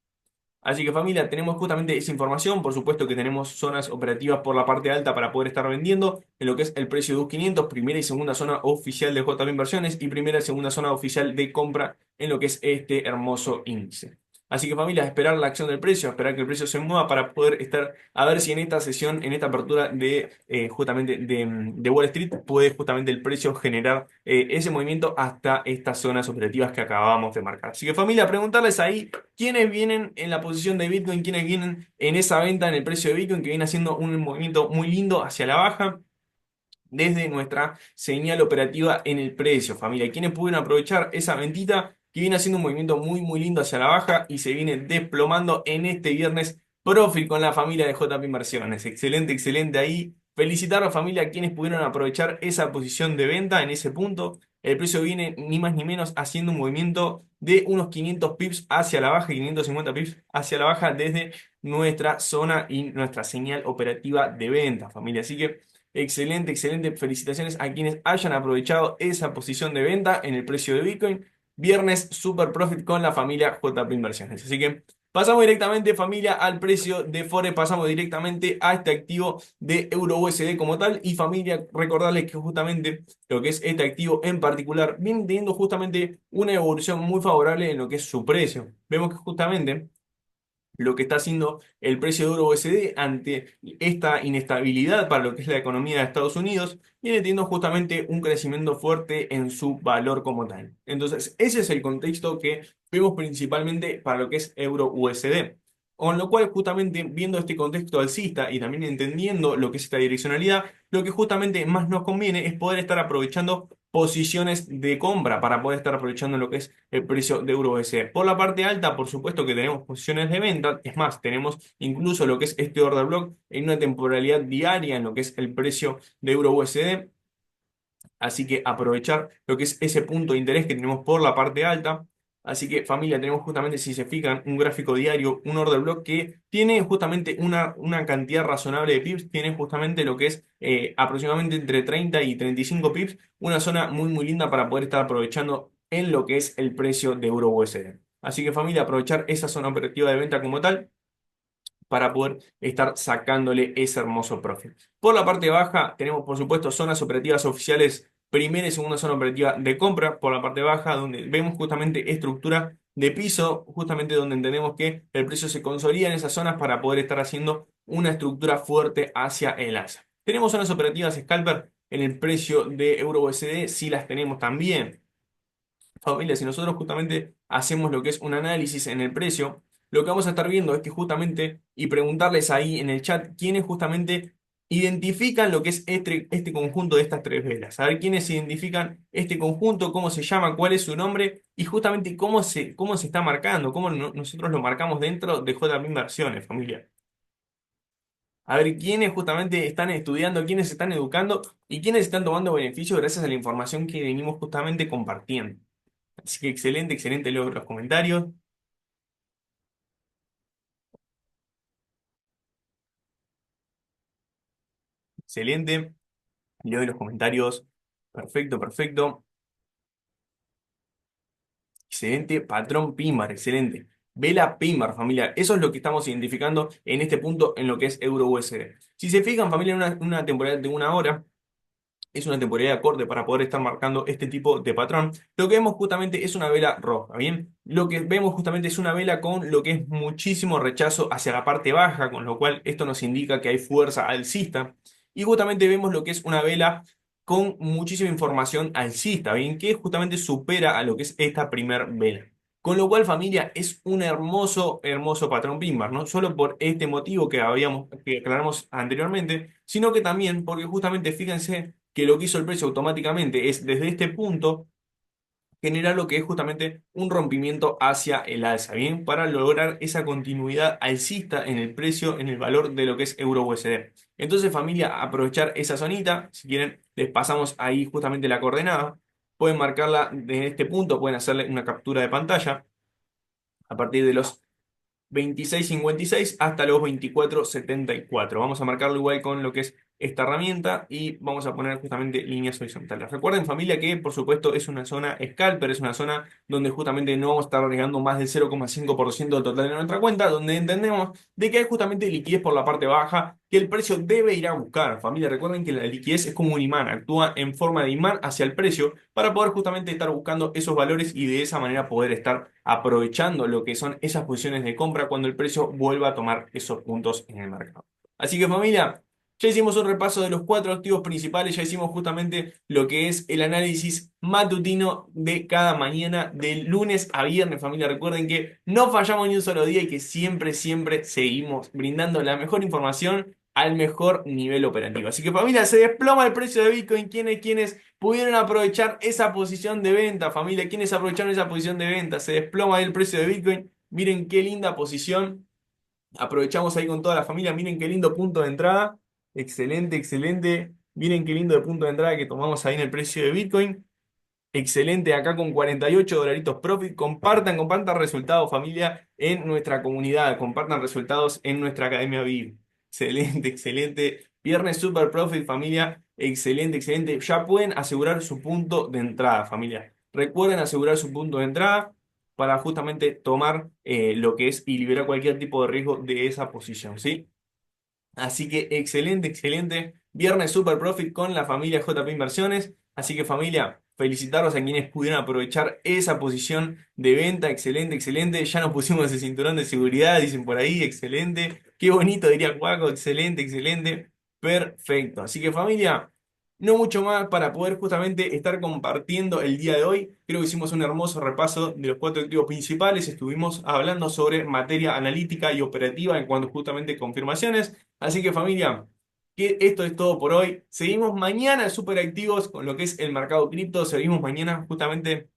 Así que familia, tenemos justamente esa información. Por supuesto que tenemos zonas operativas por la parte alta para poder estar vendiendo en lo que es el precio de US 500, primera y segunda zona oficial de JP Inversiones y primera y segunda zona oficial de compra en lo que es este hermoso índice. Así que familia, esperar la acción del precio, esperar que el precio se mueva para poder estar a ver si en esta sesión, en esta apertura de justamente de Wall Street puede justamente el precio generar ese movimiento hasta estas zonas operativas que acabamos de marcar. Así que familia, preguntarles ahí quiénes vienen en la posición de Bitcoin, quiénes vienen en esa venta en el precio de Bitcoin que viene haciendo un movimiento muy lindo hacia la baja desde nuestra señal operativa en el precio, familia. ¿Quiénes pudieron aprovechar esa ventita que viene haciendo un movimiento muy, muy lindo hacia la baja y se viene desplomando en este viernes? Profit con la familia de JP Inversiones. Excelente, excelente ahí. Felicitar a la familia a quienes pudieron aprovechar esa posición de venta en ese punto. el precio viene ni más ni menos haciendo un movimiento de unos 500 pips hacia la baja, 550 pips hacia la baja desde nuestra zona y nuestra señal operativa de venta, familia. Así que excelente, excelente. Felicitaciones a quienes hayan aprovechado esa posición de venta en el precio de Bitcoin. Viernes Super Profit con la familia JP Inversiones. Así que pasamos directamente, familia, al precio de Forex. Pasamos directamente a este activo de Euro USD como tal. Y familia, recordarles que justamente lo que es este activo en particular viene teniendo justamente una evolución muy favorable en lo que es su precio. Vemos que justamente lo que está haciendo el precio de euro USD ante esta inestabilidad para lo que es la economía de Estados Unidos, viene teniendo justamente un crecimiento fuerte en su valor como tal. Entonces, ese es el contexto que vemos principalmente para lo que es euro USD. Con lo cual, justamente viendo este contexto alcista y también entendiendo lo que es esta direccionalidad, lo que justamente más nos conviene es poder estar aprovechando posiciones de compra para poder estar aprovechando lo que es el precio de euro USD. Por la parte alta, por supuesto que tenemos posiciones de venta, es más, tenemos incluso lo que es este order block en una temporalidad diaria en lo que es el precio de euro USD. Así que aprovechar lo que es ese punto de interés que tenemos por la parte alta. Así que familia, tenemos justamente, si se fijan, un gráfico diario, un order block que tiene justamente una cantidad razonable de pips, tiene justamente lo que es aproximadamente entre 30 y 35 pips, una zona muy muy linda para poder estar aprovechando en lo que es el precio de euro USD. Así que familia, aprovechar esa zona operativa de venta como tal para poder estar sacándole ese hermoso profit. Por la parte baja tenemos por supuesto zonas operativas oficiales, primera y segunda zona operativa de compra por la parte baja, donde vemos justamente estructura de piso, justamente donde entendemos que el precio se consolida en esas zonas para poder estar haciendo una estructura fuerte hacia el alza. Tenemos zonas operativas scalper en el precio de euro USD, si las tenemos también. Familia, si nosotros justamente hacemos lo que es un análisis en el precio, lo que vamos a estar viendo es que justamente, y preguntarles ahí en el chat, quiénes justamente identifican lo que es este conjunto de estas tres velas. A ver quiénes identifican este conjunto, cómo se llama, cuál es su nombre y justamente cómo se está marcando, cómo nosotros lo marcamos dentro de JP Inversiones, familia. A ver quiénes justamente están estudiando, quiénes se están educando y quiénes están tomando beneficio gracias a la información que venimos justamente compartiendo. Así que excelente, excelente, leo los comentarios. Excelente, leo los comentarios. Perfecto, perfecto. Excelente, patrón PIMAR, excelente. Vela PIMAR, familia. Eso es lo que estamos identificando en este punto en lo que es Euro USD. Si se fijan, familia, en una temporada de una hora, es una temporalidad acorde para poder estar marcando este tipo de patrón. Lo que vemos justamente es una vela roja, ¿bien? Lo que vemos justamente es una vela con lo que es muchísimo rechazo hacia la parte baja, con lo cual esto nos indica que hay fuerza alcista. Y justamente vemos lo que es una vela con muchísima información alcista, ¿bien? Que justamente supera a lo que es esta primer vela. Con lo cual, familia, es un hermoso, hermoso patrón PIMBAR, no solo por este motivo que aclaramos anteriormente, sino que también porque justamente fíjense que lo que hizo el precio automáticamente es desde este punto generar lo que es justamente un rompimiento hacia el alza, ¿bien? Para lograr esa continuidad alcista en el precio, en el valor de lo que es euro USD. Entonces, familia, aprovechar esa zonita, si quieren, les pasamos ahí justamente la coordenada, pueden marcarla desde este punto, pueden hacerle una captura de pantalla a partir de los 26.56 hasta los 24.74. Vamos a marcarlo igual con lo que es esta herramienta y vamos a poner justamente líneas horizontales. Recuerden, familia, que por supuesto es una zona scalper, es una zona donde justamente no vamos a estar arriesgando más del 0,5% del total de nuestra cuenta, donde entendemos de que hay justamente liquidez por la parte baja que el precio debe ir a buscar. Familia, recuerden que la liquidez es como un imán, actúa en forma de imán hacia el precio para poder justamente estar buscando esos valores y de esa manera poder estar aprovechando lo que son esas posiciones de compra cuando el precio vuelva a tomar esos puntos en el mercado. Así que familia, ya hicimos un repaso de los cuatro activos principales, ya hicimos justamente lo que es el análisis matutino de cada mañana, de lunes a viernes, familia. Recuerden que no fallamos ni un solo día y que siempre, siempre seguimos brindando la mejor información al mejor nivel operativo. Así que familia, se desploma el precio de Bitcoin. ¿Quiénes pudieron aprovechar esa posición de venta, familia? ¿Quiénes aprovecharon esa posición de venta? Se desploma el precio de Bitcoin. Miren qué linda posición. Aprovechamos ahí con toda la familia. Miren qué lindo punto de entrada. Excelente, excelente. Miren qué lindo de punto de entrada que tomamos ahí en el precio de Bitcoin. excelente acá con 48 dolaritos profit. Compartan resultados, familia, en nuestra comunidad. Compartan resultados en nuestra Academia VIP. Excelente, excelente. Viernes super profit, familia. Excelente, excelente. Ya pueden asegurar su punto de entrada, familia. Recuerden asegurar su punto de entrada para justamente tomar lo que es y liberar cualquier tipo de riesgo de esa posición, ¿sí? Así que excelente, excelente. Viernes Super Profit con la familia JP Inversiones. Así que familia, felicitarlos a quienes pudieron aprovechar esa posición de venta. Excelente, excelente. Ya nos pusimos el cinturón de seguridad, dicen por ahí. Excelente. Qué bonito, diría Cuaco. Excelente, excelente. Perfecto. Así que familia, no mucho más para poder justamente estar compartiendo el día de hoy. Creo que hicimos un hermoso repaso de los 4 activos principales. Estuvimos hablando sobre materia analítica y operativa en cuanto justamente a confirmaciones. Así que familia, que esto es todo por hoy. Seguimos mañana súper activos con lo que es el mercado cripto. Seguimos mañana justamente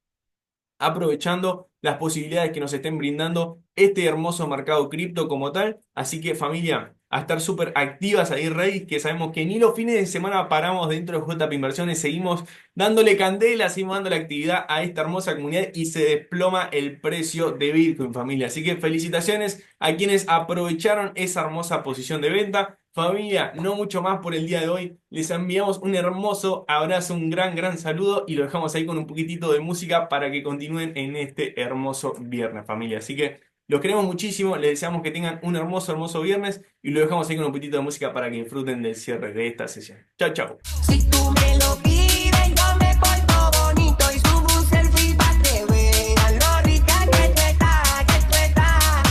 aprovechando las posibilidades que nos estén brindando este hermoso mercado cripto como tal. Así que familia, a estar súper activas ahí, Rey, que sabemos que ni los fines de semana paramos dentro de JP Inversiones, seguimos dándole candela, seguimos dándole actividad a esta hermosa comunidad y se desploma el precio de Bitcoin, familia. Así que felicitaciones a quienes aprovecharon esa hermosa posición de venta. Familia, no mucho más por el día de hoy. Les enviamos un hermoso abrazo, un gran, gran saludo y lo dejamos ahí con un poquitito de música para que continúen en este hermoso viernes, familia. Así que los queremos muchísimo, les deseamos que tengan un hermoso, hermoso viernes y lo dejamos ahí con un poquitito de música para que disfruten del cierre de esta sesión. Chao, chao. Si tú me lo pides, yo me porto bonito y subo un selfie pa' que vean lo rica que tú estás, que tú estás.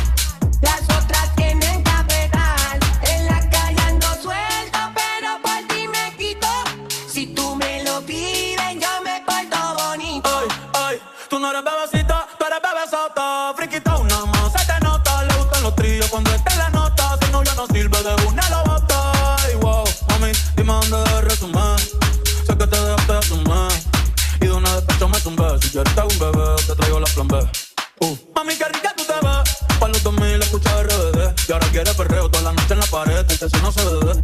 Las otras tienen que apretar, en la calle ando suelto, pero por ti me quito. Si tú me lo pides, yo me porto bonito. Ay, ay, tú no eres bebecita, tú eres bebesota, friquita una más, se te nota, le gustan los trillos cuando está en la nota, si no ya no sirve de una lo bota. Ay, wow, mami, dime dónde debes resumir, sé que te dejaste de sumar, y de una despecho me tumbé, si quieres te hago un bebé, te traigo la plan B. Mami, qué rica tú te ves, para los 2000 escucha RBD, y ahora quieres perreo toda la noche en la pared, el techo no se ve.